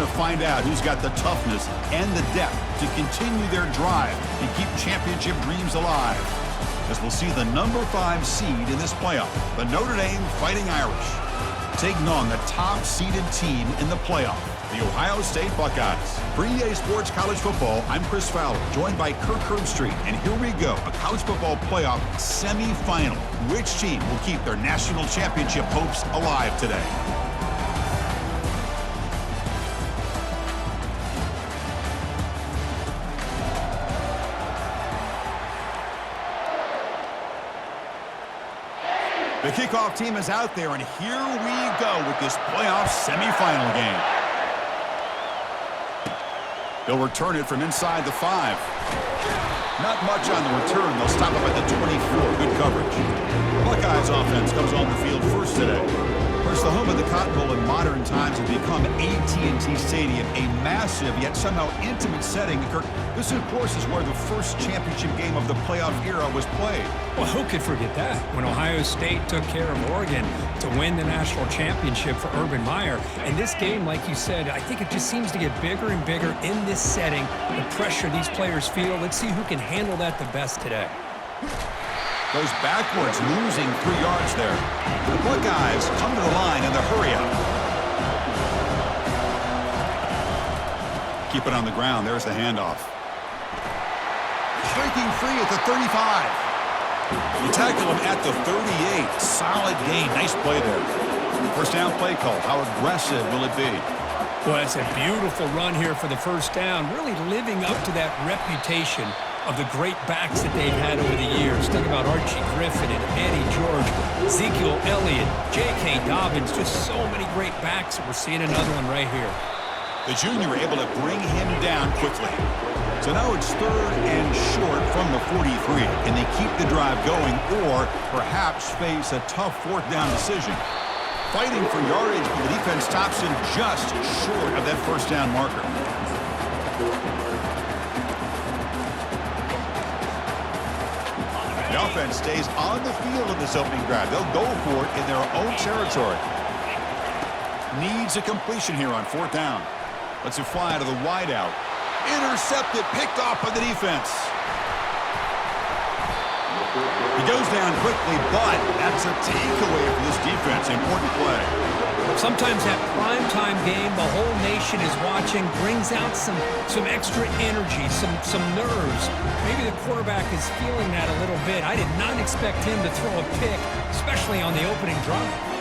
to find out who's got the toughness and the depth to continue their drive and keep championship dreams alive. As we'll see the number 5 seed in this playoff, the Notre Dame Fighting Irish, taking on the top-seeded team in the playoff, the Ohio State Buckeyes. For EA Sports College Football, I'm Chris Fowler, joined by Kirk Herbstreit, and here we go, a college football playoff semifinal. Which team will keep their national championship hopes alive today? The kickoff team is out there, and here we go with this playoff semifinal game. They'll return it from inside the 5. Not much on the return. They'll stop up at the 24. Good coverage. The Buckeyes offense comes on the field first today. First, the home of the Cotton Bowl in modern times has become AT&T Stadium, a massive yet somehow intimate setting. Kirk, this, of course, is where the first championship game of the playoff era was played. Well, who could forget that? When Ohio State took care of Oregon to win the national championship for Urban Meyer. And this game, like you said, I think it just seems to get bigger and bigger in this setting. The pressure these players feel. Let's see who can handle that the best today. Goes backwards, losing 3 yards there. The Buckeyes come to the line in the hurry-up. Keep it on the ground. There's the handoff. Breaking free at the 35. You tackle him at the 38. Solid gain. Nice play there. First down play call. How aggressive will it be? Well, it's a beautiful run here for the first down. Really living up to that reputation of the great backs that they've had over the years. Think about Archie Griffin and Eddie George, Ezekiel Elliott, J.K. Dobbins, just so many great backs. We're seeing another one right here. The junior able to bring him down quickly. So now it's 3rd and short from the 43. Can they keep the drive going or perhaps face a tough 4th down decision? Fighting for yardage, but the defense stops him just short of that first down marker. The offense stays on the field in this opening drive. They'll go for it in their own territory. Needs a completion here on 4th down. Lets it fly to the wideout. Intercepted, picked off by the defense. He goes down quickly, but that's a takeaway for this defense. Important play. Sometimes that primetime game, the whole nation is watching, brings out some extra energy, some nerves. Maybe the quarterback is feeling that a little bit. I did not expect him to throw a pick, especially on the opening drive.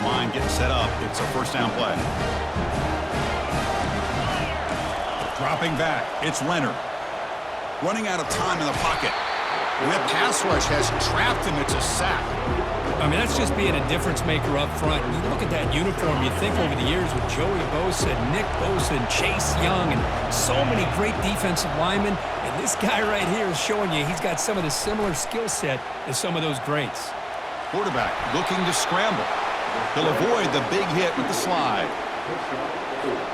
Line getting set up. It's a first down play. Dropping back. It's Leonard. Running out of time in the pocket. That pass rush has trapped him. It's a sack. I mean, that's just being a difference maker up front. You look at that uniform, you think over the years with Joey Bosa, Nick Bosa, and Chase Young, and so many great defensive linemen. And this guy right here is showing you he's got some of the similar skill set as some of those greats. Quarterback looking to scramble. He'll avoid the big hit with the slide.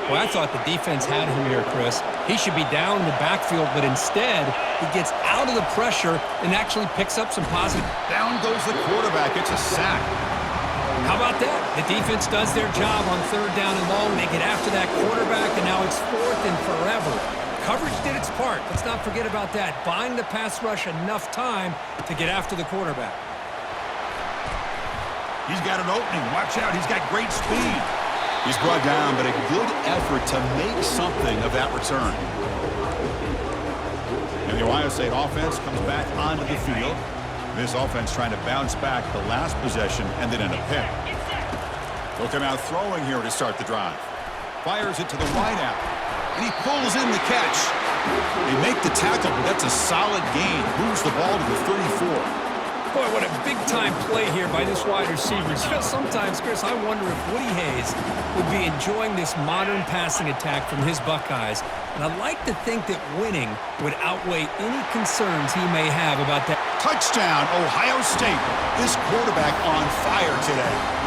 Well, I thought the defense had him here, Chris. He should be down in the backfield, but instead he gets out of the pressure and actually picks up some positive. Down goes the quarterback. It's a sack. How about that? The defense does their job on 3rd down and long. They get after that quarterback, and now it's 4th and forever. Coverage did its part. Let's not forget about that. Buying the pass rush enough time to get after the quarterback. He's got an opening. Watch out. He's got great speed. He's brought down, but a good effort to make something of that return. And the Ohio State offense comes back onto the field. This offense trying to bounce back the last possession and then in a pick. They'll come out throwing here to start the drive. Fires it to the wideout. And he pulls in the catch. They make the tackle, but that's a solid gain. Moves the ball to the 34. Boy, what a big-time play here by this wide receiver. You know, sometimes, Chris, I wonder if Woody Hayes would be enjoying this modern passing attack from his Buckeyes. And I'd like to think that winning would outweigh any concerns he may have about that. Touchdown, Ohio State. This quarterback on fire today.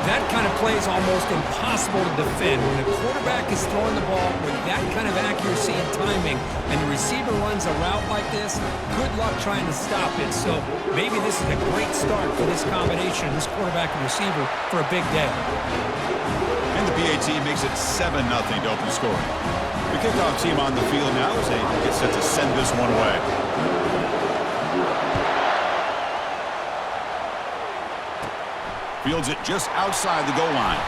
That kind of play is almost impossible to defend. When the quarterback is throwing the ball with that kind of accuracy and timing, and the receiver runs a route like this, good luck trying to stop it. So maybe this is a great start for this combination, this quarterback and receiver, for a big day. And PAT makes it 7-0 to open scoring. The kickoff team on the field now as they get set to send this one away. Fields it just outside the goal line.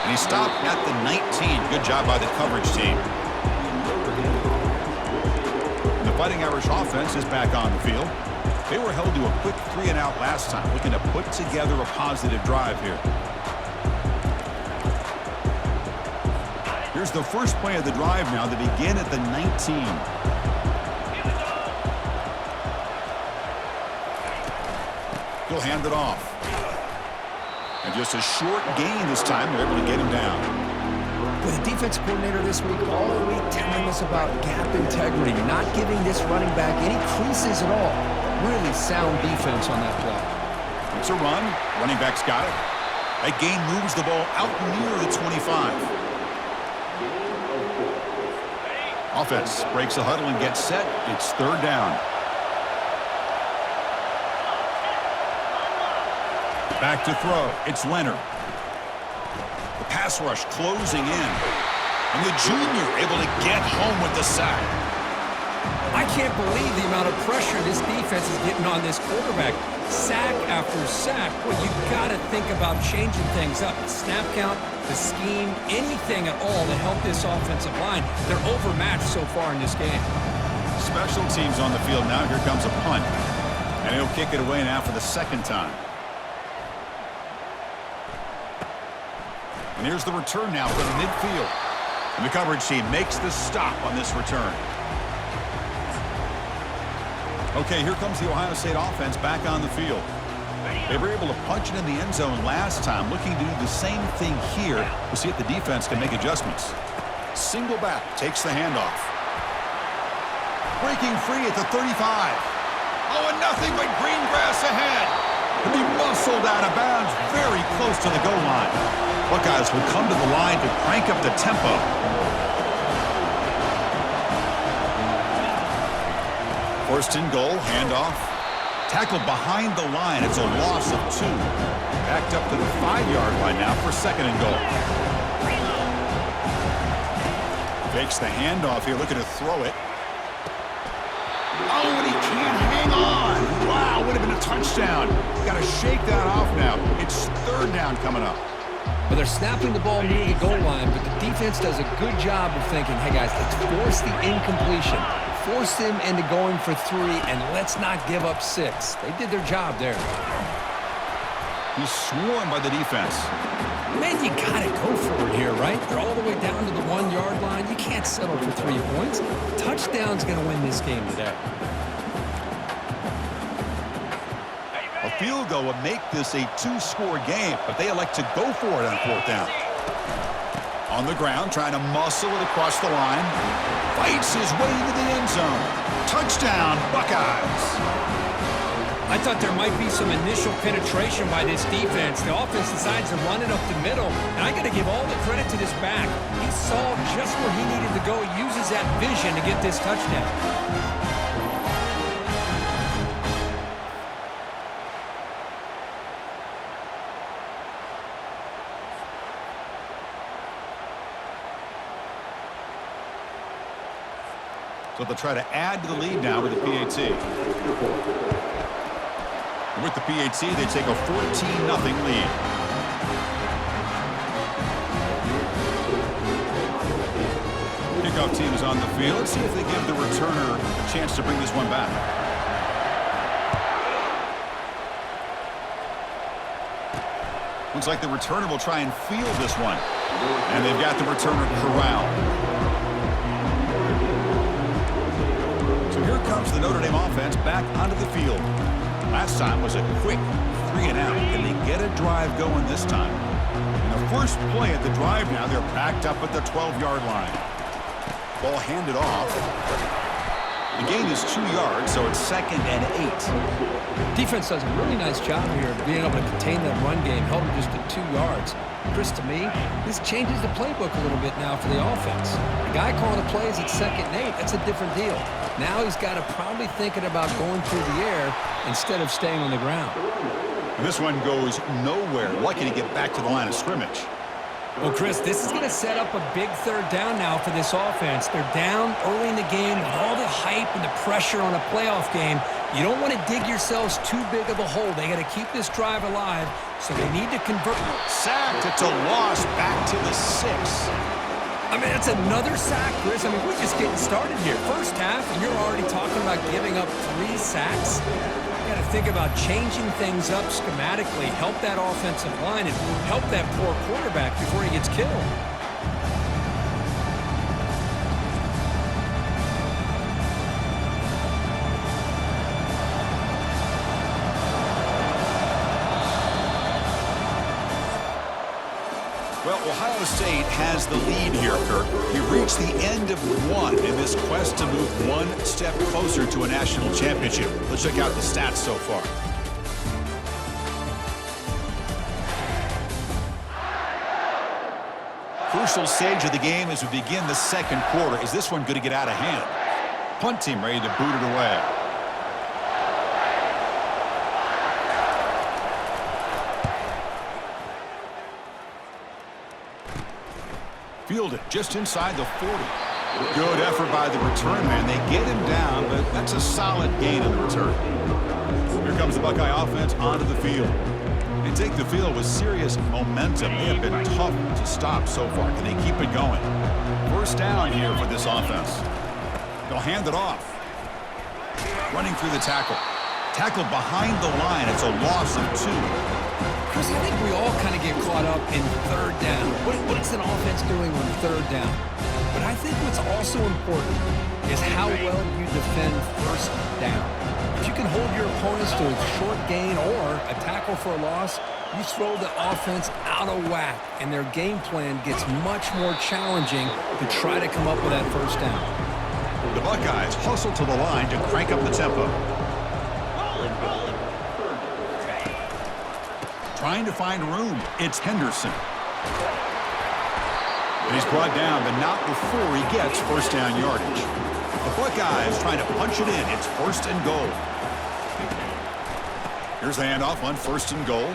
And he stopped at the 19. Good job by the coverage team. And the Fighting Irish offense is back on the field. They were held to a quick 3-and-out last time, looking to put together a positive drive here. Here's the first play of the drive now. They begin at the 19. He'll hand it off. And just a short gain this time. They're able to get him down. With the defense coordinator this week, all week telling us about gap integrity, not giving this running back any creases at all. Really sound defense on that play. It's a run. Running back's got it. That gain moves the ball out near the 25. Offense breaks the huddle and gets set. It's third down. Back to throw. It's Leonard. The pass rush closing in. And the junior able to get home with the sack. I can't believe the amount of pressure this defense is getting on this quarterback. Sack after sack. Well, you got to think about changing things up. The snap count, the scheme, anything at all to help this offensive line. They're overmatched so far in this game. Special teams on the field now. Here comes a punt. And he'll kick it away now for the second time. And here's the return now from midfield. And the coverage team makes the stop on this return. Okay, here comes the Ohio State offense back on the field. They were able to punch it in the end zone last time, looking to do the same thing here. We'll see if the defense can make adjustments. Single back takes the handoff. Breaking free at the 35. Oh, and nothing but green grass ahead. And he muscled out of bounds very close to the goal line. Buckeyes will come to the line to crank up the tempo. First and goal, handoff. Tackled behind the line. It's a loss of 2. Backed up to the 5-yard line now for second and goal. Fakes the handoff here, looking to throw it. Oh, and he can't hang on. Wow, would have been a touchdown. Got to shake that off now. It's third down coming up. Well, they're snapping the ball near the goal line, but the defense does a good job of thinking, hey, guys, let's force the incompletion. Force them into going for 3, and let's not give up 6. They did their job there. He's swarmed by the defense. Man, you got to go for it here, right? They're all the way down to the 1-yard line. You can't settle for 3 points. Touchdown's going to win this game today. A field goal would make this a 2-score game, but they elect to go for it on fourth down. On the ground, trying to muscle it across the line. Fights his way into the end zone. Touchdown, Buckeyes. I thought there might be some initial penetration by this defense. The offense decides to run it up the middle, and I got to give all the credit to this back. He saw just where he needed to go. He uses that vision to get this touchdown. So they'll try to add to the lead now with the PAT. And with the PAT, they take a 14-0 lead. Kickoff team is on the field. Let's see if they give the returner a chance to bring this one back. Looks like the returner will try and field this one. And they've got the returner corralled. Here comes the Notre Dame offense back onto the field. Last time was a quick 3-and-out. Can they get a drive going this time? In the first play at the drive now, they're backed up at the 12-yard line. Ball handed off. The gain is 2 yards, so it's 2nd and 8. Defense does a really nice job here of being able to contain that run game, held them just at 2 yards. Chris, to me, this changes the playbook a little bit now for the offense. The guy calling the plays at 2nd and 8, that's a different deal. Now he's got to probably thinking about going through the air instead of staying on the ground. And this one goes nowhere. Lucky to get back to the line of scrimmage. Well, Chris, this is going to set up a big third down now for this offense. They're down early in the game with all the hype and the pressure on a playoff game. You don't want to dig yourselves too big of a hole. They got to keep this drive alive, so they need to convert. Sacked. It's a loss back to the 6. I mean, that's another sack, Chris. I mean, we're just getting started here. First half, and you're already talking about giving up 3 sacks. You got to think about changing things up schematically, help that offensive line, and help that poor quarterback before he gets killed. Well, Ohio State has the lead here, Kirk. He reached the end of one in this quest to move one step closer to a national championship. Let's check out the stats so far. Crucial stage of the game as we begin the second quarter. Is this one going to get out of hand? Punt team ready to boot it away. Fielded just inside the 40. Good effort by the return man. They get him down, but that's a solid gain on the return. Here comes the Buckeye offense onto the field. They take the field with serious momentum. They have been tough to stop so far. Can they keep it going? First down here for this offense. They'll hand it off. Running through the tackle. Tackle behind the line. It's a loss of 2. Chris, I think we all kind of get caught up in third down. What's an offense doing on third down? But I think what's also important is how well you defend first down. If you can hold your opponents to a short gain or a tackle for a loss, you throw the offense out of whack, and their game plan gets much more challenging to try to come up with that first down. The Buckeyes hustle to the line to crank up the tempo. Trying to find room. It's Henderson. And he's brought down, but not before he gets first down yardage. The Buckeyes trying to punch it in. It's first and goal. Here's the handoff on first and goal.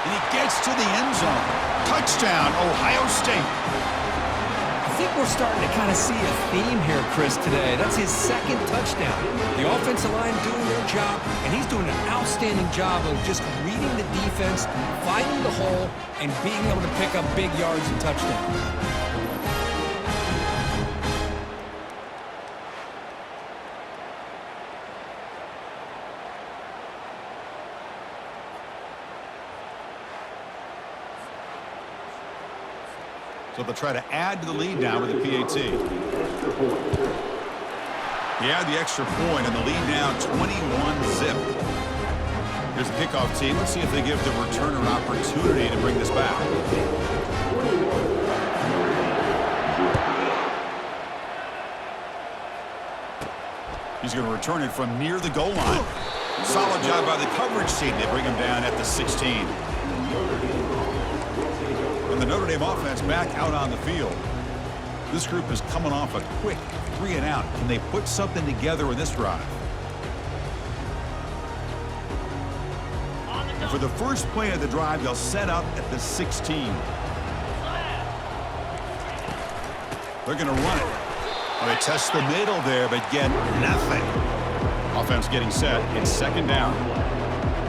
And he gets to the end zone. Touchdown, Ohio State. I think we're starting to kind of see a theme here, Chris, today. That's his second touchdown. The offensive line doing their job, and he's doing an outstanding job of just reading the defense, finding the hole, and being able to pick up big yards and touchdowns. So they'll try to add to the lead now with the PAT. He had the extra point, and the lead now 21-zip. Here's the kickoff team. Let's see if they give the returner opportunity to bring this back. He's going to return it from near the goal line. Solid job by the coverage team. They bring him down at the 16. And the Notre Dame offense back out on the field. This group is coming off a quick 3-and-out. Can they put something together in this drive? And for the first play of the drive, they'll set up at the 16. They're going to run it. Well, they test the middle there, but get nothing. Offense getting set. It's second down.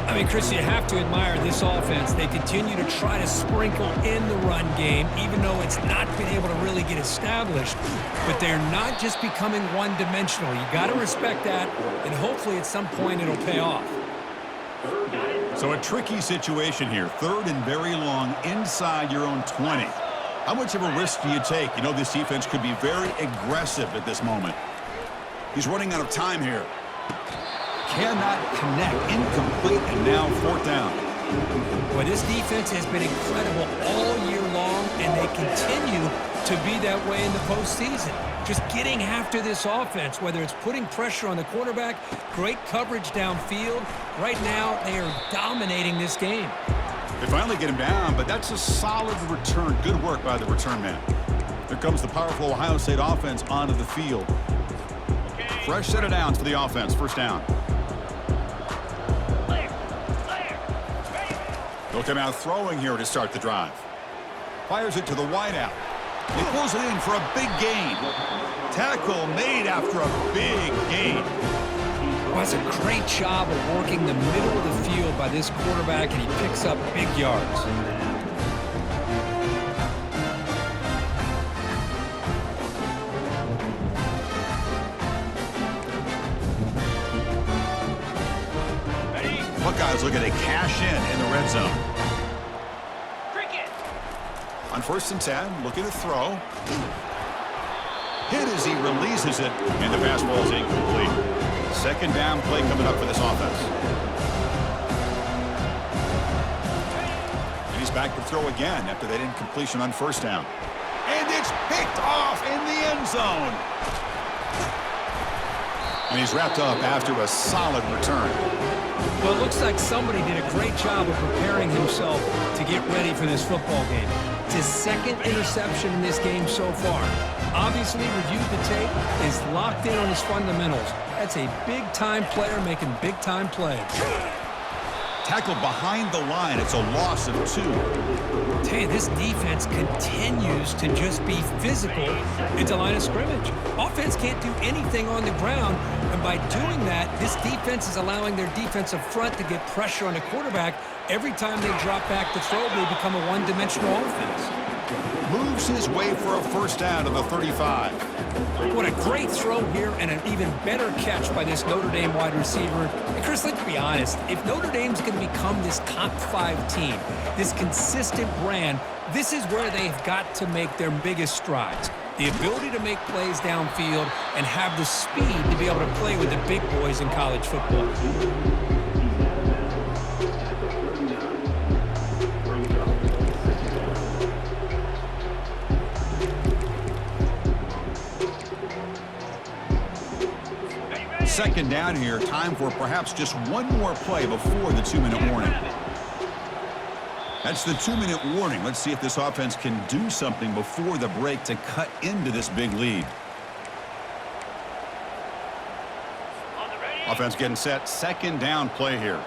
I mean, Chris, you have to admire this offense. They continue to try to sprinkle in the run game, even though it's not been able to really get established. But they're not just becoming one-dimensional. You got to respect that, and hopefully at some point it'll pay off. So a tricky situation here. Third and very long inside your own 20. How much of a risk do you take? You know this defense could be very aggressive at this moment. He's running out of time here. Cannot connect. Incomplete, and now fourth down. Well, this defense has been incredible all year long, and they continue to be that way in the postseason. Just getting after this offense, whether it's putting pressure on the quarterback, great coverage downfield. Right now, they are dominating this game. They finally get him down, but that's a solid return. Good work by the return man. Here comes the powerful Ohio State offense onto the field. Fresh set of downs for the offense. First down. He'll come out throwing here to start the drive. Fires it to the wideout. He pulls it in for a big gain. Tackle made after a big gain. Well, that's a great job of working the middle of the field by this quarterback, and he picks up big yards. Buckeyes looking to cash in the red zone. On 1st and 10, looking to throw. Hit as he releases it, and the pass ball is incomplete. 2nd down play coming up for this offense. And he's back to throw again after that incompletion on 1st down. And it's picked off in the end zone. And he's wrapped up after a solid return. Well, it looks like somebody did a great job of preparing himself to get ready for this football game. It's his 2nd interception in this game so far. Obviously reviewed the tape, is locked in on his fundamentals. That's a big-time player making big-time plays. Tackled behind the line. It's a loss of 2. Tell you, this defense continues to just be physical at the line of scrimmage. Offense can't do anything on the ground, and by doing that, this defense is allowing their defensive front to get pressure on the quarterback. Every time they drop back to throw, they become a one-dimensional offense. Moves his way for a 1st down to the 35. What a great throw here, and an even better catch by this Notre Dame wide receiver. And Chris, let's be honest. If Notre Dame's going to become this top 5 team, this consistent brand, this is where they've got to make their biggest strides. The ability to make plays downfield and have the speed to be able to play with the big boys in college football. Second down here. Time for perhaps just one more play before the 2-minute warning. That's the 2-minute warning. Let's see if this offense can do something before the break to cut into this big lead. Offense getting set. 2nd down play here.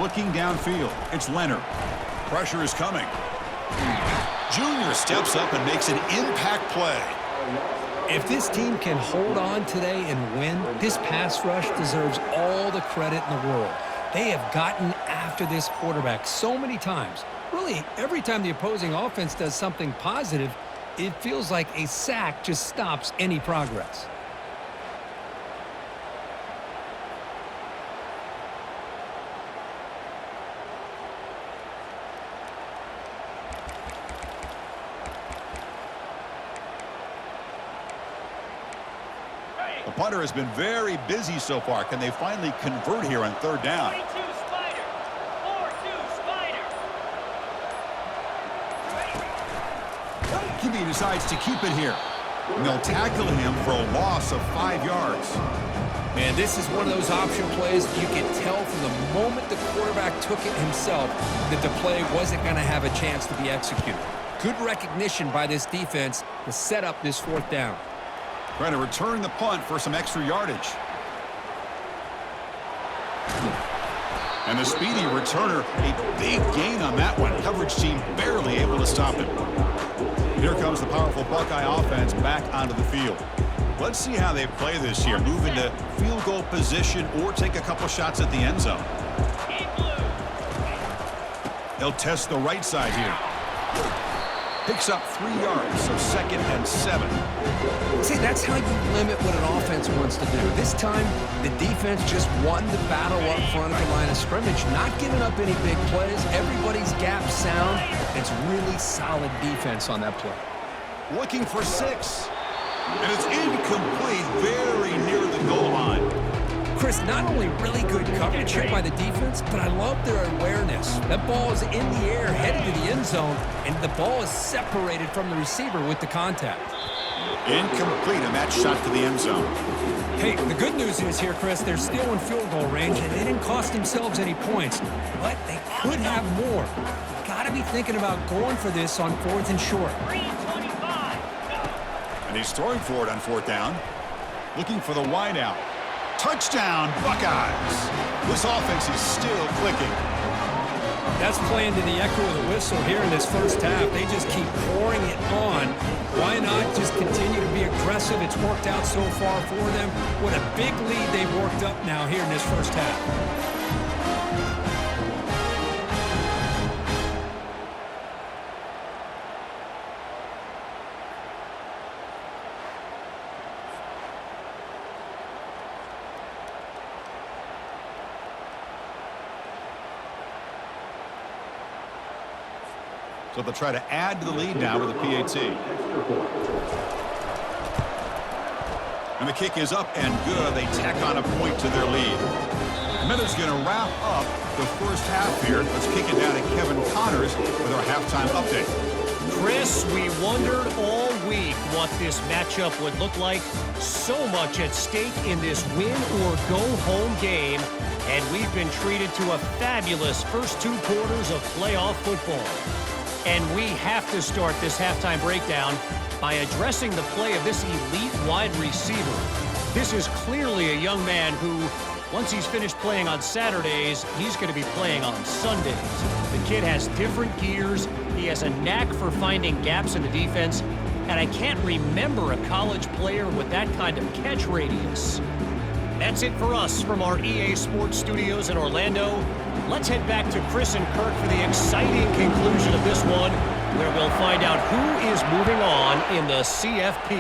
Looking downfield. It's Leonard. Pressure is coming. Junior steps up and makes an impact play. If this team can hold on today and win, this pass rush deserves all the credit in the world. They have gotten after this quarterback so many times. Really, every time the opposing offense does something positive, it feels like a sack just stops any progress. The punter has been very busy so far. Can they finally convert here on 3rd down? 3-2 Spider. 4-2 Spider. QB decides to keep it here. And they'll tackle him for a loss of 5 yards. Man, this is one of those option plays you can tell from the moment the quarterback took it himself that the play wasn't going to have a chance to be executed. Good recognition by this defense to set up this 4th down. Trying to return the punt for some extra yardage. And the speedy returner, a big gain on that one. Coverage team barely able to stop him. Here comes the powerful Buckeye offense back onto the field. Let's see how they play this year. Move into field goal position or take a couple shots at the end zone. They'll test the right side here. Picks up 3 yards, so 2nd and 7. See, that's how you limit what an offense wants to do. This time, the defense just won the battle up front of the line of scrimmage, not giving up any big plays. Everybody's gap sound. It's really solid defense on that play. Looking for 6. And it's incomplete, very near the goal line. Chris, not only really good coverage here by the defense, but I love their awareness. That ball is in the air, headed to the end zone, and the ball is separated from the receiver with the contact. Incomplete, and that shot to the end zone. Hey, the good news is here, Chris, they're still in field goal range, and they didn't cost themselves any points, but they could have more. Got to be thinking about going for this on 4th and short. 3:25. And he's throwing for it on 4th down. Looking for the wide out. Touchdown, Buckeyes. This offense is still clicking. That's playing to the echo of the whistle here in this first half. They just keep pouring it on. Why not just continue to be aggressive? It's worked out so far for them. What a big lead they've worked up now here in this first half. So they'll try to add to the lead now with a PAT. And the kick is up and good. They tack on a point to their lead. Miller's going to wrap up the first half here. Let's kick it down to Kevin Connors with our halftime update. Chris, we wondered all week what this matchup would look like. So much at stake in this win-or-go-home game. And we've been treated to a fabulous first 2 quarters of playoff football. And we have to start this halftime breakdown by addressing the play of this elite wide receiver. This is clearly a young man who, once he's finished playing on Saturdays, he's going to be playing on Sundays. The kid has different gears. He has a knack for finding gaps in the defense. And I can't remember a college player with that kind of catch radius. That's it for us from our EA Sports Studios in Orlando. Let's head back to Chris and Kirk for the exciting conclusion of this one, where we'll find out who is moving on in the CFP.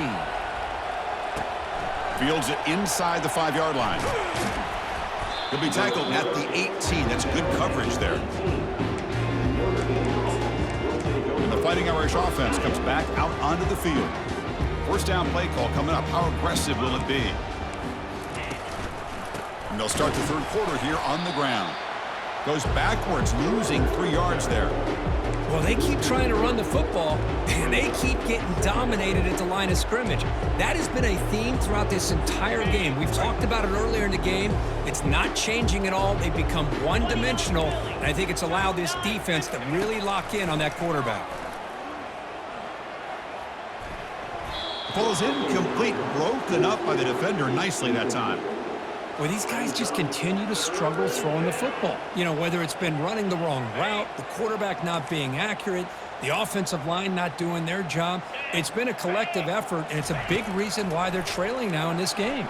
Fields it inside the 5-yard line. He'll be tackled at the 18. That's good coverage there. And the Fighting Irish offense comes back out onto the field. First down play call coming up. How aggressive will it be? And they'll start the third quarter here on the ground. Goes backwards, losing 3 yards there. Well, they keep trying to run the football, and they keep getting dominated at the line of scrimmage. That has been a theme throughout this entire game. We've talked about it earlier in the game. It's not changing at all. They've become one-dimensional, and I think it's allowed this defense to really lock in on that quarterback. Falls incomplete, broken up by the defender nicely that time. Well, these guys just continue to struggle throwing the football. You know, whether it's been running the wrong route, the quarterback not being accurate, the offensive line not doing their job. It's been a collective effort, and it's a big reason why they're trailing now in this game.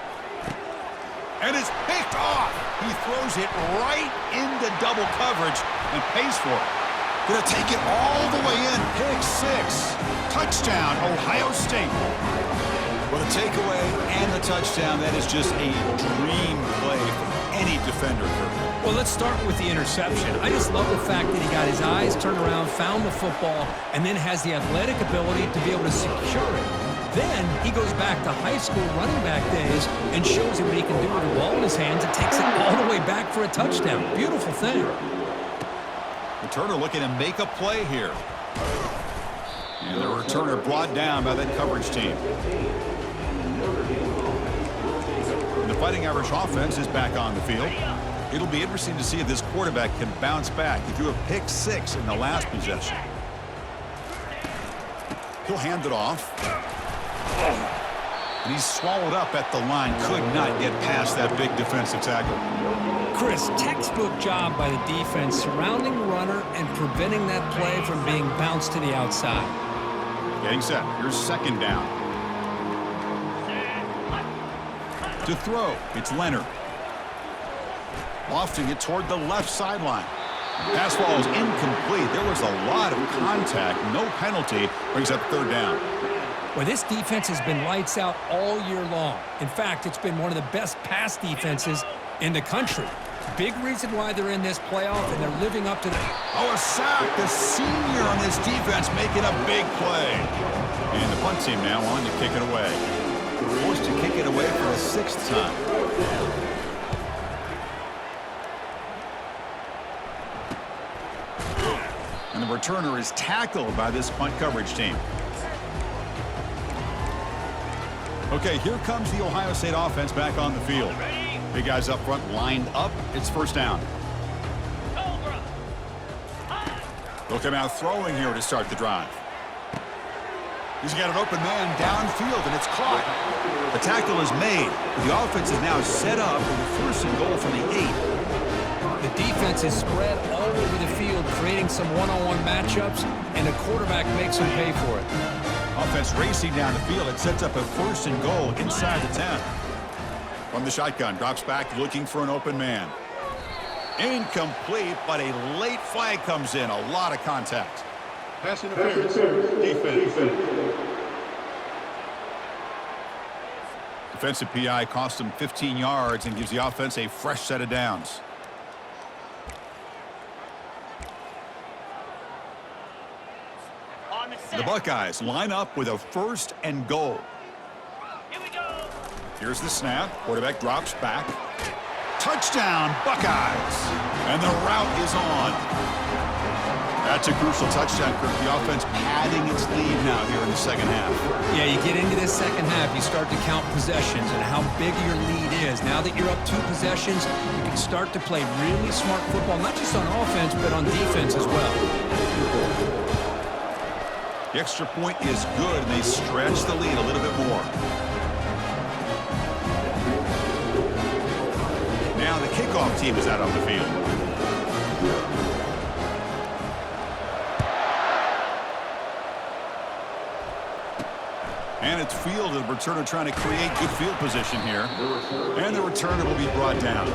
And it's picked off. He throws it right into double coverage and pays for it. Gonna take it all the way in. Pick 6. Touchdown, Ohio State. With a takeaway and the touchdown, that is just a dream play for any defender. Well, let's start with the interception. I just love the fact that he got his eyes turned around, found the football, and then has the athletic ability to be able to secure it. Then he goes back to high school running back days and shows him what he can do with the ball in his hands and takes it all the way back for a touchdown. Beautiful thing. Returner looking to make a play here. And the returner brought down by that coverage team. And the Fighting Irish offense is back on the field. It'll be interesting to see if this quarterback can bounce back. He threw a pick 6 in the last possession. He'll hand it off. And he's swallowed up at the line. Could not get past that big defensive tackle. Chris, textbook job by the defense surrounding the runner and preventing that play from being bounced to the outside. Getting set. Here's second down. To throw, it's Leonard. Lofting it toward the left sideline. Pass ball is incomplete. There was a lot of contact. No penalty. Brings up third down. Well, this defense has been lights out all year long. In fact, it's been one of the best pass defenses in the country. Big reason why they're in this playoff, and they're living up to that. Oh, a sack. The senior on this defense making a big play. And the punt team now on to kick it away. Forced to kick it away for the 6th time. And the returner is tackled by this punt coverage team. Okay, here comes the Ohio State offense back on the field. Big guys up front lined up. It's first down. They'll come out throwing here to start the drive. He's got an open man downfield, and it's caught. The tackle is made. The offense is now set up with a first and goal from the 8. The defense is spread all over the field, creating some one-on-one matchups, and the quarterback makes them pay for it. Offense racing down the field. It sets up a first and goal inside the 10. From the shotgun, drops back looking for an open man. Incomplete, but a late flag comes in. A lot of contact. Pass interference. Defense. Defensive PI cost him 15 yards and gives the offense a fresh set of downs. On the set. The Buckeyes line up with a first and goal. Here we go. Here's the snap. Quarterback drops back. Touchdown, Buckeyes! And the route is on. That's a crucial touchdown, Kirk. The offense padding its lead now here in the second half. Yeah, you get into this second half, you start to count possessions and how big your lead is. Now that you're up 2 possessions, you can start to play really smart football, not just on offense, but on defense as well. The extra point is good, and they stretch the lead a little bit more. Now the kickoff team is out on the field. And it's fielded. The returner trying to create good field position here. And the returner will be brought down.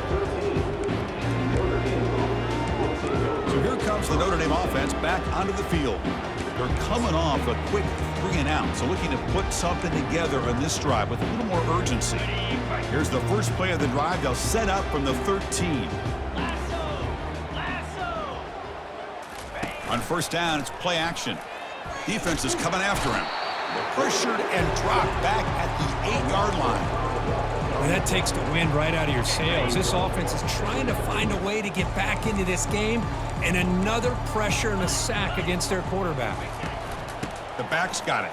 So here comes the Notre Dame offense back onto the field. They're coming off a quick 3-and-out. So looking to put something together on this drive with a little more urgency. Here's the first play of the drive. They'll set up from the 13. Lasso. On first down, it's play action. Defense is coming after him. Pressured and dropped back at the 8-yard line. Well, that takes the wind right out of your sails. This offense is trying to find a way to get back into this game, and another pressure and a sack against their quarterback. The back's got it.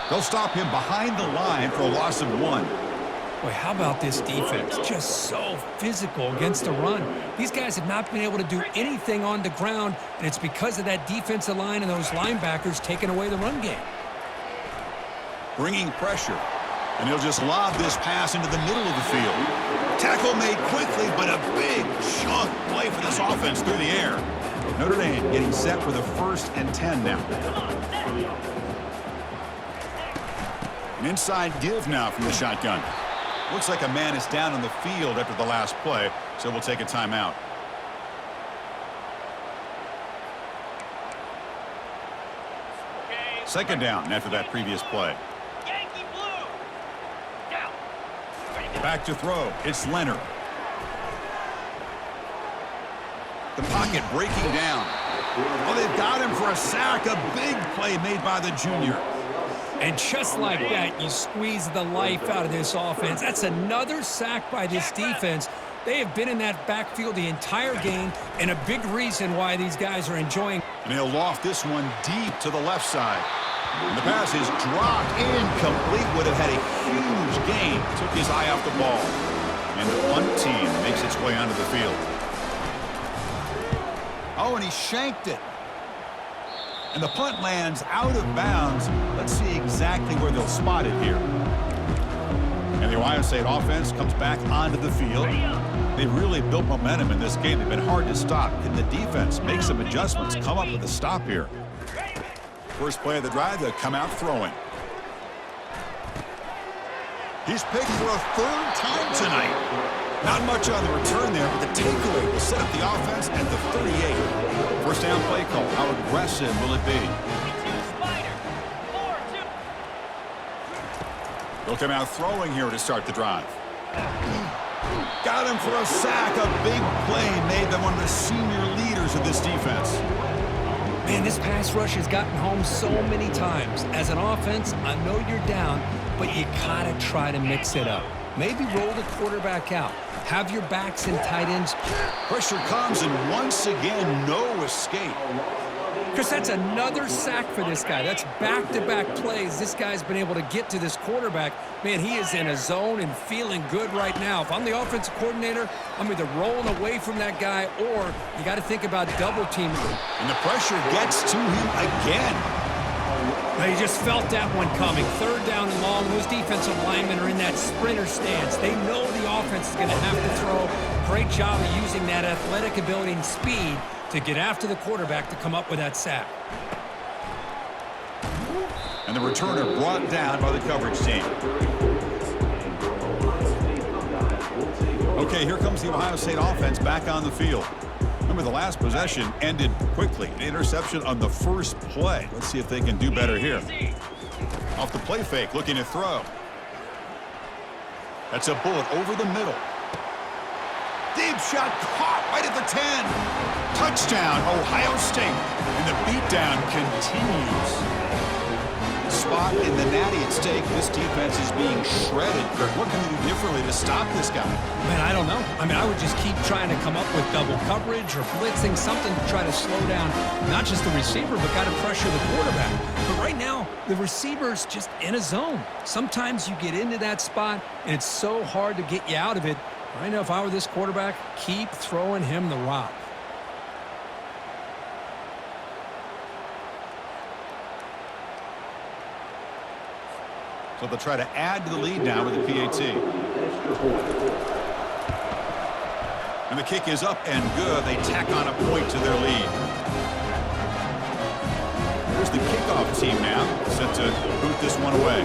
They'll stop him behind the line for a loss of 1. Boy, how about this defense? Just so physical against the run. These guys have not been able to do anything on the ground, and it's because of that defensive line and those linebackers taking away the run game. Bringing pressure. And he'll just lob this pass into the middle of the field. Tackle made quickly, but a big chunk play for this offense through the air. Notre Dame getting set for the 1st and 10 now. An inside give now from the shotgun. Looks like a man is down on the field after the last play, so we'll take a timeout. Second down after that previous play. Yankee blue. Down. Ready to go. Back to throw. It's Leonard. The pocket breaking down. Oh, they've got him for a sack. A big play made by the junior. And just like that, you squeeze the life out of this offense. That's another sack by this defense. They have been in that backfield the entire game, and a big reason why these guys are enjoying. And he'll loft this one deep to the left side. And the pass is dropped incomplete. Would have had a huge gain. Took his eye off the ball. And the punt team makes its way onto the field. Oh, and he shanked it. And the punt lands out of bounds. Let's see exactly where they'll spot it here. And the Ohio State offense comes back onto the field. They've really built momentum in this game. They've been hard to stop. Can the defense make some adjustments, come up with a stop here? First play of the drive, they'll come out throwing. He's picked for a 3rd time tonight. Not much on the return there, but the takeaway will set up the offense at the 38. First down play call. How aggressive will it be? 2 Spider. 4-2. They'll come out throwing here to start the drive. Got him for a sack. A big play made them one of the senior leaders of this defense. Man, this pass rush has gotten home so many times. As an offense, I know you're down, but you gotta try to mix it up. Maybe roll the quarterback out. Have your backs and tight ends. Pressure comes, and once again, no escape. Chris, that's another sack for this guy. That's back-to-back plays. This guy's been able to get to this quarterback. Man, he is in a zone and feeling good right now. If I'm the offensive coordinator, I'm either rolling away from that guy or you got to think about double teaming him. And the pressure gets to him again. They just felt that one coming. Third down and long. Those defensive linemen are in that sprinter stance. They know the offense is going to have to throw. Great job of using that athletic ability and speed to get after the quarterback to come up with that sack. And the returner brought down by the coverage team. Okay, here comes the Ohio State offense back on the field. Remember, the last possession ended quickly. An interception on the first play. Let's see if they can do better here. Off the play fake, looking to throw. That's a bullet over the middle. Deep shot caught right at the 10. Touchdown, Ohio State. And the beatdown continues. Spot in the natty at stake. This defense is being shredded. Kirk, what can they do differently to stop this guy? Man, I don't know. I mean, I would just keep trying to come up with double coverage or blitzing, something to try to slow down not just the receiver, but got to pressure the quarterback. But right now, the receiver's just in a zone. Sometimes you get into that spot, and it's so hard to get you out of it. Right now, if I were this quarterback, keep throwing him the rock. So they'll try to add to the lead now with the PAT. And the kick is up and good. They tack on a point to their lead. Here's the kickoff team now, set to boot this one away.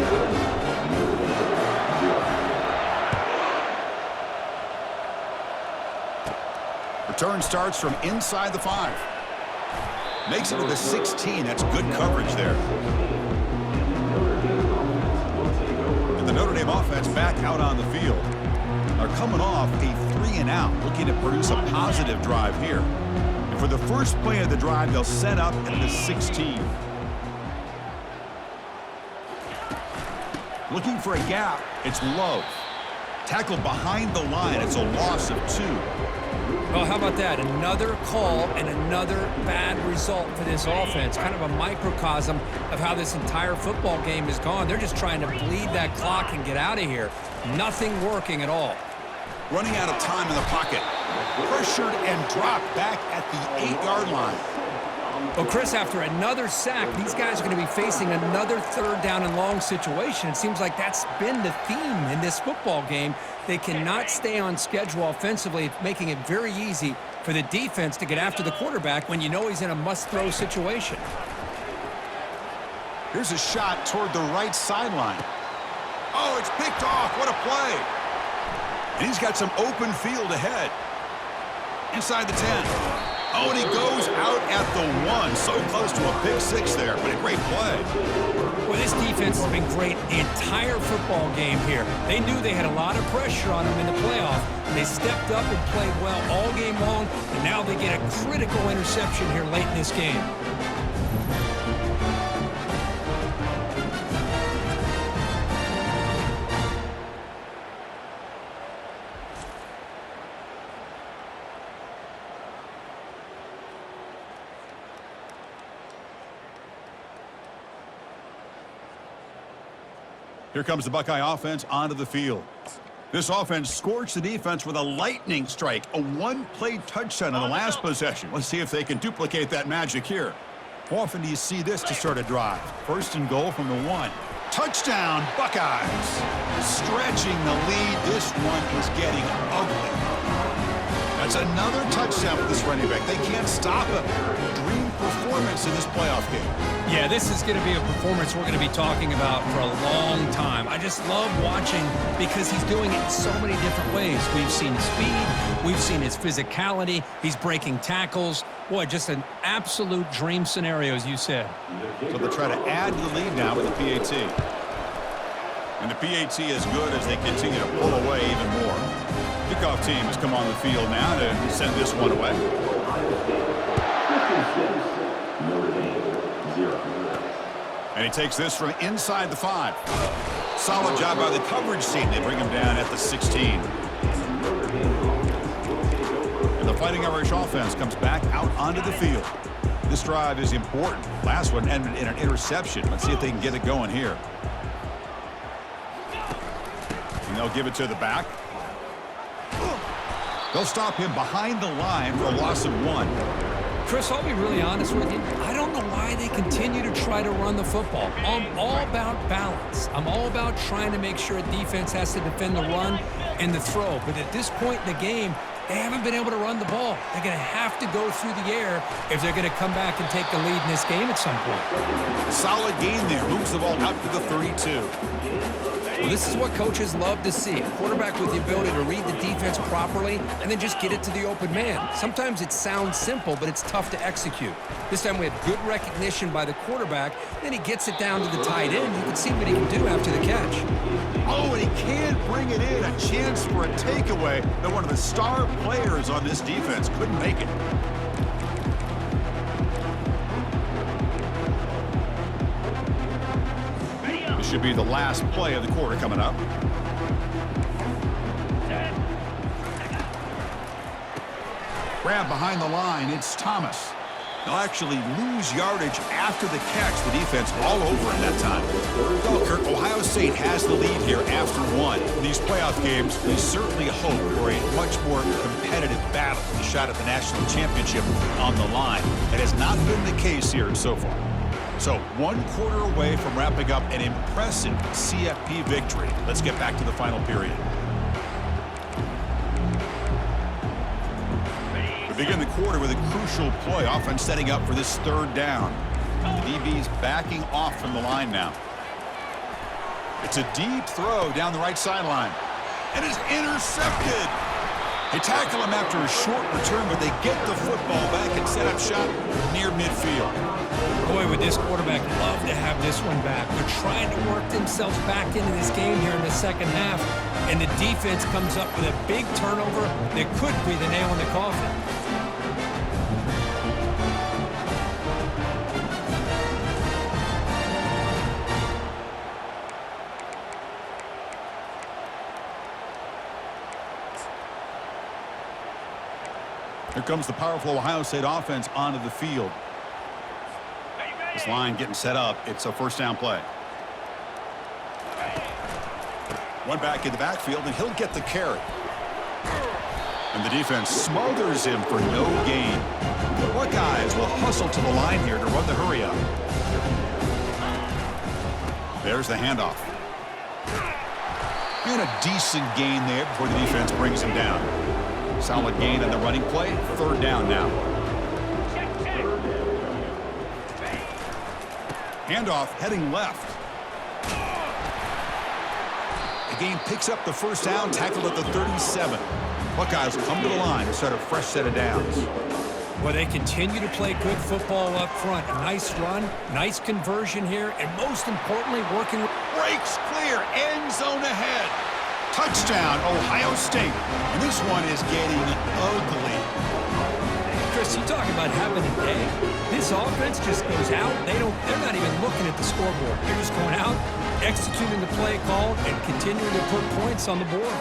Return starts from inside the 5. Makes it to the 16. That's good coverage there. The Notre Dame offense back out on the field. Are coming off a 3-and-out, looking to produce a positive drive here. And for the first play of the drive, they'll set up at the 16. Looking for a gap. It's Love. Tackled behind the line. It's a loss of 2. Well, how about that? Another call and another bad result for this offense. Kind of a microcosm of how this entire football game has gone. They're just trying to bleed that clock and get out of here. Nothing working at all. Running out of time in the pocket. Pressured and dropped back at the 8-yard line. Well, Chris, after another sack, these guys are going to be facing another third down and long situation. It seems like that's been the theme in this football game. They cannot stay on schedule offensively, making it very easy for the defense to get after the quarterback when you know he's in a must-throw situation. Here's a shot toward the right sideline. Oh, it's picked off. What a play. And he's got some open field ahead. Inside the 10. Oh, and he goes out at the 1. So close to a pick 6 there, but a great play. Well, this defense has been great the entire football game here. They knew they had a lot of pressure on them in the playoff. They stepped up and played well all game long, and now they get a critical interception here late in this game. Here comes the Buckeye offense onto the field. This offense scorched the defense with a lightning strike, a one-play touchdown on the last possession. Let's see if they can duplicate that magic here. How often do you see this to start a drive? First and goal from the 1. Touchdown, Buckeyes. Stretching the lead. This one is getting ugly. That's another touchdown for this running back. They can't stop him. Dream performance in this playoff game. Yeah, this is going to be a performance we're going to be talking about for a long time. I just love watching because he's doing it in so many different ways. We've seen speed. We've seen his physicality. He's breaking tackles. Boy, just an absolute dream scenario, as you said. So they'll try to add to the lead now with the PAT. And the PAT is good as they continue to pull away even more. Kickoff team has come on the field now to send this one away. And he takes this from inside the 5. Solid job by the coverage team. They bring him down at the 16. And the Fighting Irish offense comes back out onto the field. This drive is important. Last one ended in an interception. Let's see if they can get it going here. And they'll give it to the back. They'll stop him behind the line for a loss of 1. Chris, I'll be really honest with you. I don't know why they continue to try to run the football. I'm all about balance. I'm all about trying to make sure defense has to defend the run and the throw. But at this point in the game, they haven't been able to run the ball. They're going to have to go through the air if they're going to come back and take the lead in this game at some point. Solid gain there. Moves the ball out to the 32. Well, this is what coaches love to see. A quarterback with the ability to read the defense properly and then just get it to the open man. Sometimes it sounds simple, but it's tough to execute. This time we have good recognition by the quarterback. Then he gets it down to the tight end. You can see what he can do after the catch. Oh, and he can't bring it in. A chance for a takeaway, but one of the star players on this defense couldn't make it. This should be the last play of the quarter coming up. Grab behind the line. It's Thomas. They'll actually lose yardage after the catch. The defense all over him that time. Well, Kirk, Ohio State has the lead here after one. In these playoff games, we certainly hope for a much more competitive battle. A shot at the national championship on the line. It has not been the case here so far. So 1 quarter away from wrapping up an impressive CFP victory. Let's get back to the final period. We begin the quarter with a crucial play. Offense setting up for this 3rd down. The DB's backing off from the line now. It's a deep throw down the right sideline. And it's intercepted. They tackle him after a short return, but they get the football back and set up shop near midfield. Boy, would this quarterback love to have this one back. They're trying to work themselves back into this game here in the second half, and the defense comes up with a big turnover that could be the nail in the coffin. Here comes the powerful Ohio State offense onto the field. This line getting set up. It's a 1st down play. One back in the backfield, and he'll get the carry. And the defense smothers him for no gain. The Buckeyes will hustle to the line here to run the hurry up. There's the handoff. And a decent gain there before the defense brings him down. Solid gain on the running play. 3rd down now. Handoff heading left. The game picks up the 1st down, tackled at the 37. Buckeyes come to the line to start a fresh set of downs. Well, they continue to play good football up front. A nice run, nice conversion here, and most importantly, working. Breaks clear, end zone ahead. Touchdown, Ohio State. And this one is getting ugly. Chris, you talk about having a day. This offense just goes out. They're not even looking at the scoreboard. They're just going out, executing the play call, and continuing to put points on the board.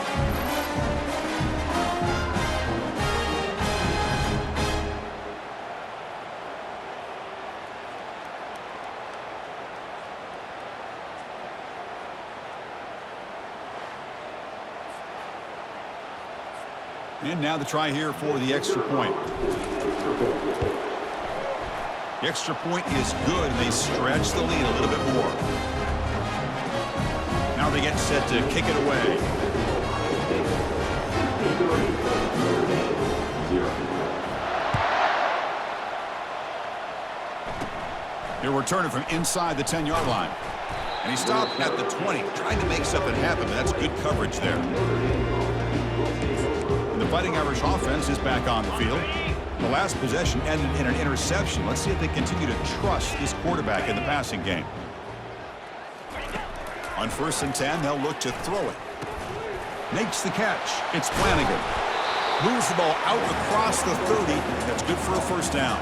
And now the try here for the extra point. The extra point is good, and they stretch the lead a little bit more. Now they get set to kick it away. He'll return it from inside the 10-yard line. And he stopped at the 20, trying to make something happen, but that's good coverage there. And the Fighting Irish offense is back on the field. The last possession ended in an interception. Let's see if they continue to trust this quarterback in the passing game. On 1st and 10, they'll look to throw it. Makes the catch. It's Flanagan. Moves the ball out across the 30. That's good for a 1st down.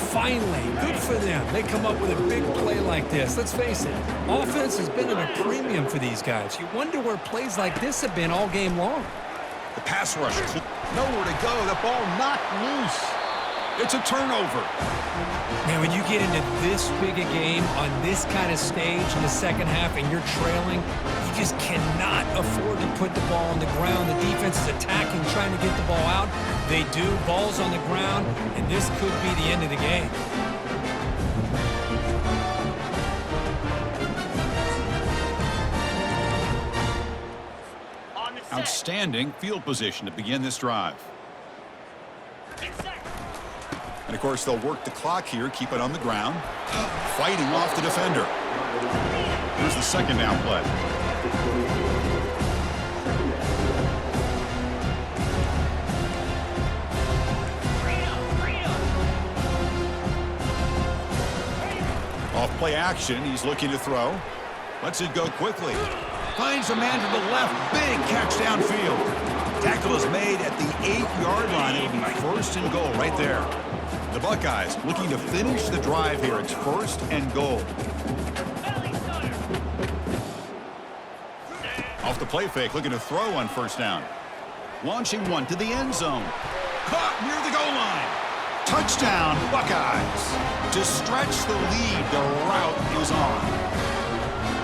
Finally, good for them. They come up with a big play like this. Let's face it, offense has been at a premium for these guys. You wonder where plays like this have been all game long. The pass rush, nowhere to go. The ball knocked loose. It's a turnover. Man, when you get into this big a game on this kind of stage in the second half and you're trailing, you just cannot afford to put the ball on the ground. The defense is attacking, trying to get the ball out. They do. Ball's on the ground, and this could be the end of the game. On the set. Outstanding field position to begin this drive. Get set. And, of course, they'll work the clock here, keep it on the ground, fighting off the defender. Here's the second down play. Off play action, he's looking to throw. Lets it go quickly. Finds a man to the left. Big catch downfield. Tackle is made at the 8-yard line. It'll be first and goal right there. The Buckeyes looking to finish the drive here. It's first and goal. Off the play fake, looking to throw on first down. Launching one to the end zone. Caught near the goal line. Touchdown, Buckeyes. To stretch the lead, the route is on.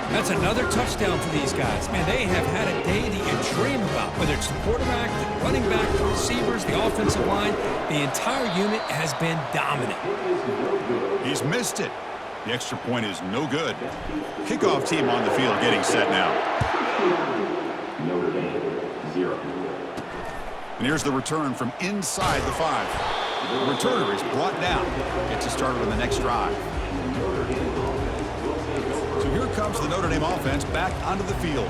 That's another touchdown for these guys. Man, they have had a day that you dream about, whether it's the quarterback, the running back, the receivers, the offensive line. The entire unit has been dominant. He's missed it. The extra point is no good. Kickoff team on the field getting set now. Notre Dame, 0. And here's the return from inside the 5. The returner is brought down. Gets us started on the next drive. So here comes the Notre Dame offense back onto the field.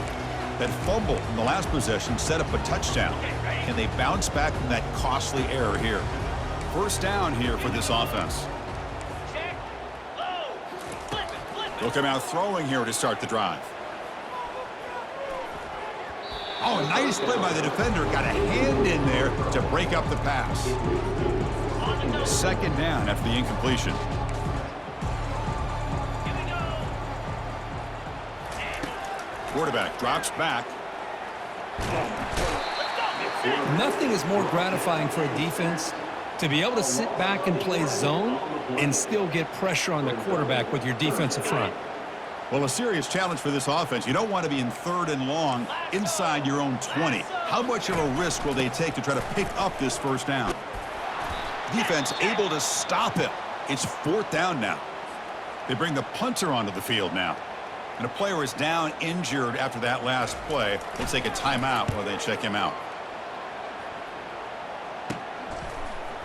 That fumble in the last possession set up a touchdown. Can they bounce back from that costly error here? First down here for this offense. Check. Low. Flip it. Flip it. They'll come out throwing here to start the drive. Oh, nice play by the defender. Got a hand in there to break up the pass. Second down after the incompletion. Here we go. Quarterback drops back. Nothing is more gratifying for a defense to be able to sit back and play zone and still get pressure on the quarterback with your defensive front. Well, a serious challenge for this offense. You don't want to be in third and long inside your own 20. How much of a risk will they take to try to pick up this first down? Defense able to stop it. It's fourth down now. They bring the punter onto the field now. And a player is down injured after that last play. They'll take a timeout while they check him out.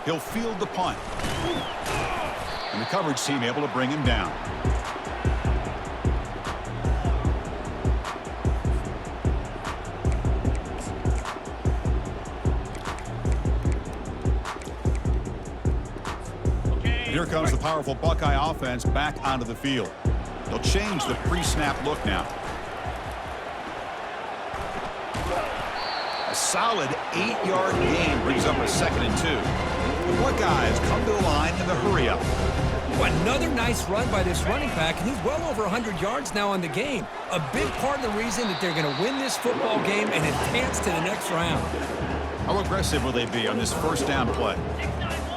He'll field the punt. And the coverage team able to bring him down. Here comes the powerful Buckeye offense back onto the field. They'll change the pre-snap look now. A solid 8-yard gain brings up a 2nd and 2. The Buckeyes come to the line in the hurry up. Another nice run by this running back, and he's well over 100 yards now in the game. A big part of the reason that they're going to win this football game and advance to the next round. How aggressive will they be on this first down play?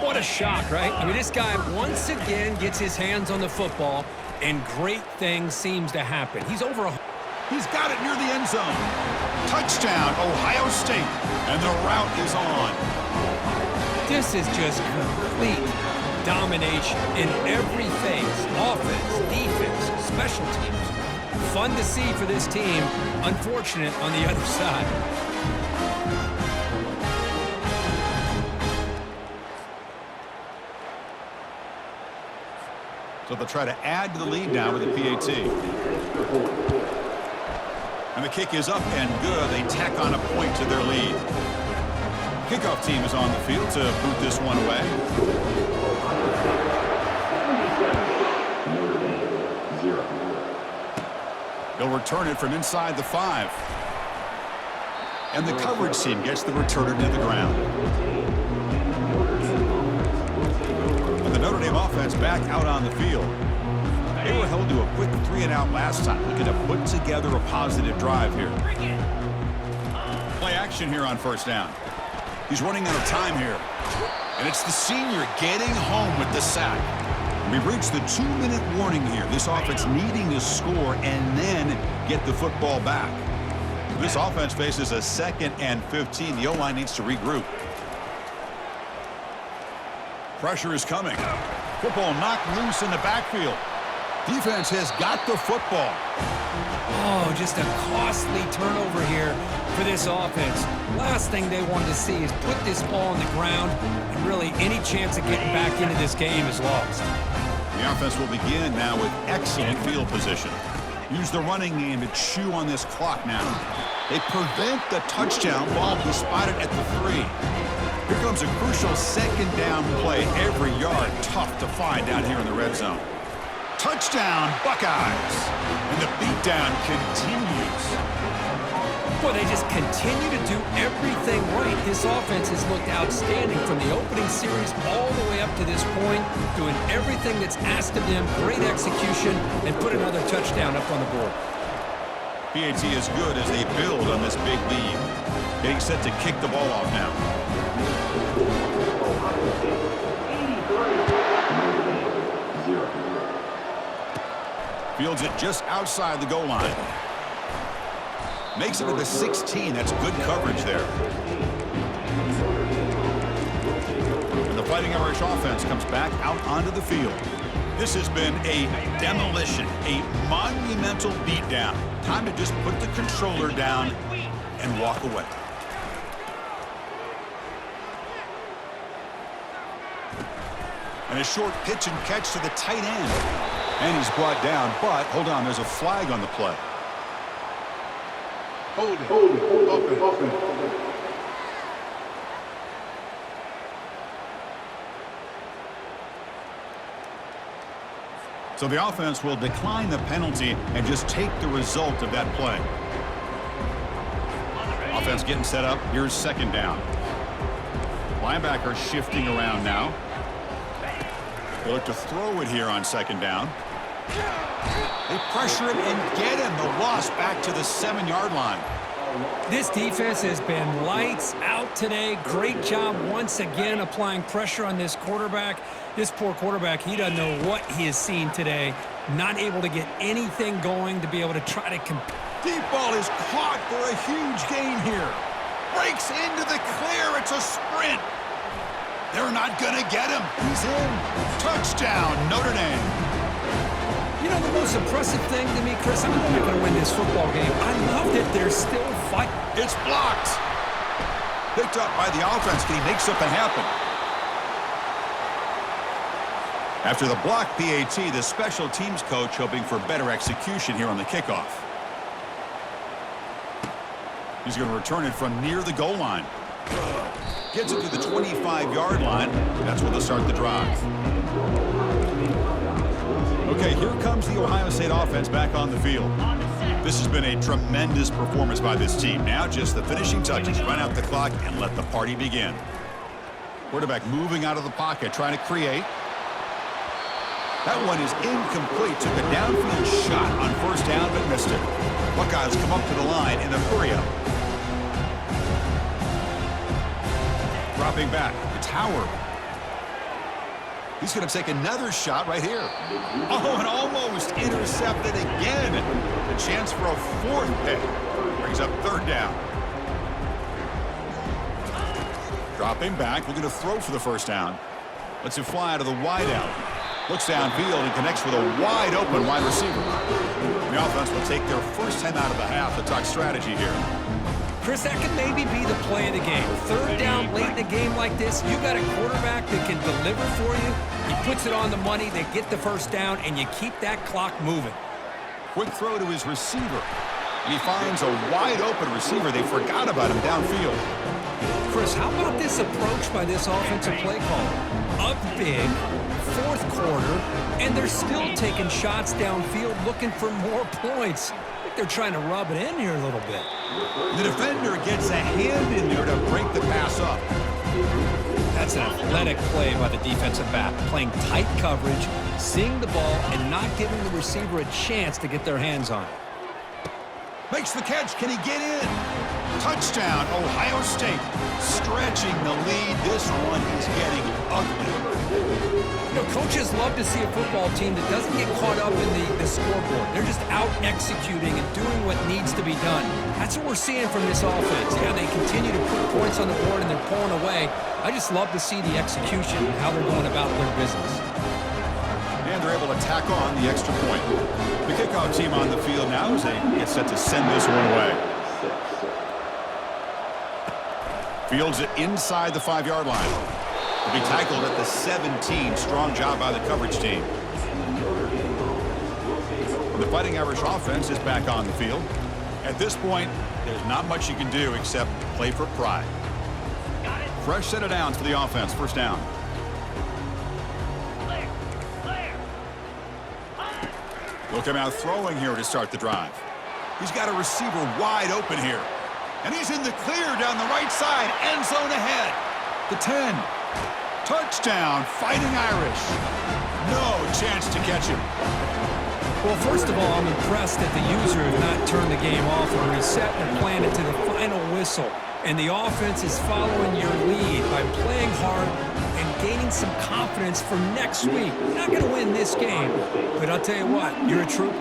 What a shock, right? I mean, this guy once again gets his hands on the football, and great things seems to happen. He's over a... He's got it near the end zone. Touchdown, Ohio State. And the route is on. This is just complete domination in every phase. Offense, defense, special teams. Fun to see for this team. Unfortunate on the other side. So they'll try to add to the lead now with a PAT. And the kick is up and good. They tack on a point to their lead. Kickoff team is on the field to boot this one away. Notre Dame, 0. They'll return it from inside the 5. And the coverage team gets the returner to the ground. And the Notre Dame offense back out on the field. They were held to a quick 3-and-out last time, looking to put together a positive drive here. Play action here on first down. He's running out of time here. And it's the senior getting home with the sack. We've reached the 2-minute warning here. This offense needing to score and then get the football back. This offense faces a 2nd and 15. The O-line needs to regroup. Pressure is coming. Football knocked loose in the backfield. Defense has got the football. Oh, just a costly turnover here for this offense. Last thing they wanted to see is put this ball on the ground, and really any chance of getting back into this game is lost. The offense will begin now with excellent field position. Use the running game to chew on this clock now. They prevent the touchdown ball be spotted at the 3. Here comes a crucial 2nd down play. Every yard tough to find down here in the red zone. Touchdown, Buckeyes. And the beatdown continues. Boy, they just continue to do everything right. This offense has looked outstanding from the opening series all the way up to this point, doing everything that's asked of them, great execution, and put another touchdown up on the board. PAT is good as they build on this big lead. Getting set to kick the ball off now. Fields it just outside the goal line. Makes it to the 16. That's good coverage there. And the Fighting Irish offense comes back out onto the field. This has been a demolition, a monumental beatdown. Time to just put the controller down and walk away. And a short pitch and catch to the tight end. And he's brought down, but hold on, there's a flag on the play. Hold it. Offense. So the offense will decline the penalty and just take the result of that play. Offense getting set up. Here's 2nd down. Linebacker shifting around now. They look to throw it here on 2nd down. They pressure him and get him. The loss back to the 7-yard line. This defense has been lights out today. Great job once again applying pressure on this quarterback. This poor quarterback, he doesn't know what he has seen today. Not able to get anything going to be able to try to compete. Deep ball is caught for a huge gain here. Breaks into the clear. It's a sprint. They're not going to get him. He's in. Touchdown, Notre Dame. You know, the most impressive thing to me, Chris, I know they're going to win this football game. I love that they're still fighting. It's blocked. Picked up by the offense. Can he make something happen? After the block PAT, the special teams coach hoping for better execution here on the kickoff. He's going to return it from near the goal line. Gets it to the 25-yard line. That's where they'll start the drive. Okay, here comes the Ohio State offense back on the field. This has been a tremendous performance by this team. Now just the finishing touches. Run out the clock and let the party begin. Quarterback moving out of the pocket, trying to create. That one is incomplete. Took a downfield shot on 1st down, but missed it. Buckeyes come up to the line in a hurry-up. Dropping back, it's Howard. He's going to take another shot right here. Oh, and almost intercepted again. A chance for a 4th pick. Brings up 3rd down. Dropping back, looking to throw for the 1st down. Lets it fly out of the wide out. Looks downfield and connects with a wide open wide receiver. The offense will take their first 10 out of the half to talk strategy here. Chris, that could maybe be the play of the game. 3rd down late in the game like this, you got a quarterback that can deliver for you. He puts it on the money, they get the 1st down, and you keep that clock moving. Quick throw to his receiver. And he finds a wide open receiver. They forgot about him downfield. Chris, how about this approach by this offensive play caller? Up big, 4th quarter, and they're still taking shots downfield looking for more points. I think they're trying to rub it in here a little bit. The defender gets a hand in there to break the pass up. That's an athletic play by the defensive back, playing tight coverage, seeing the ball, and not giving the receiver a chance to get their hands on it. Makes the catch. Can he get in? Touchdown, Ohio State. Stretching the lead. This one is getting ugly. You know, coaches love to see a football team that doesn't get caught up in the scoreboard. They're just out executing and doing what needs to be done. That's what we're seeing from this offense. Yeah, they continue to put points on the board and they're pulling away. I just love to see the execution and how they're going about their business. And they're able to tack on the extra point. The kickoff team on the field now as they get set to send this one away. Fields it inside the 5-yard line. Will be tackled at the 17. Strong job by the coverage team. The Fighting Irish offense is back on the field. At this point, there's not much you can do except play for pride. Fresh set of downs for the offense. First down. They'll come out throwing here to start the drive. He's got a receiver wide open here. And he's in the clear down the right side. End zone ahead. The 10. Touchdown, Fighting Irish. No chance to catch him. Well, first of all, I'm impressed that the user has not turned the game off and reset and planned it to the final whistle. And the offense is following your lead by playing hard and gaining some confidence for next week. You're not going to win this game, but I'll tell you what, you're a trooper.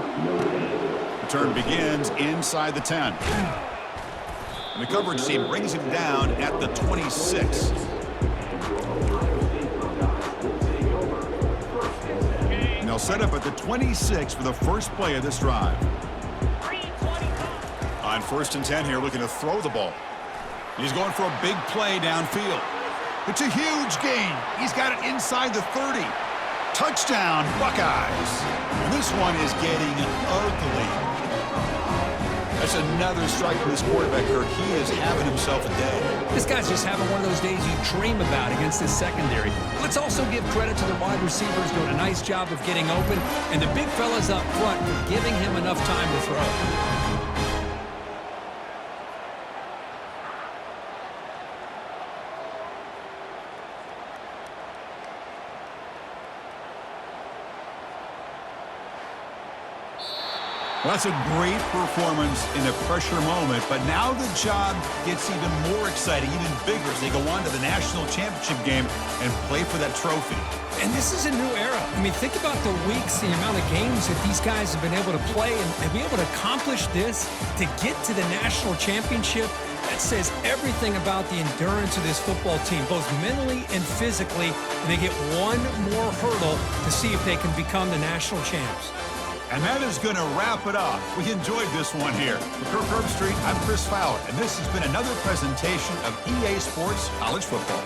The turn begins inside the 10. And the coverage team brings him down at the 26. And they'll set up at the 26 for the first play of this drive. On 1st and 10 here, looking to throw the ball. He's going for a big play downfield. It's a huge gain. He's got it inside the 30. Touchdown, Buckeyes. And this one is getting ugly. That's another strike from this quarterback, Kirk. He is having himself a day. This guy's just having one of those days you dream about against this secondary. Let's also give credit to the wide receivers doing a nice job of getting open, and the big fellas up front giving him enough time to throw. Well, that's a great performance in a pressure moment, but now the job gets even more exciting, even bigger as they go on to the national championship game and play for that trophy. And this is a new era. I mean, think about the weeks, the amount of games that these guys have been able to play and be able to accomplish this, to get to the national championship. That says everything about the endurance of this football team, both mentally and physically. And they get one more hurdle to see if they can become the national champs. And that is going to wrap it up. We enjoyed this one here. For Kirk Herbstreit, I'm Chris Fowler, and this has been another presentation of EA Sports College Football.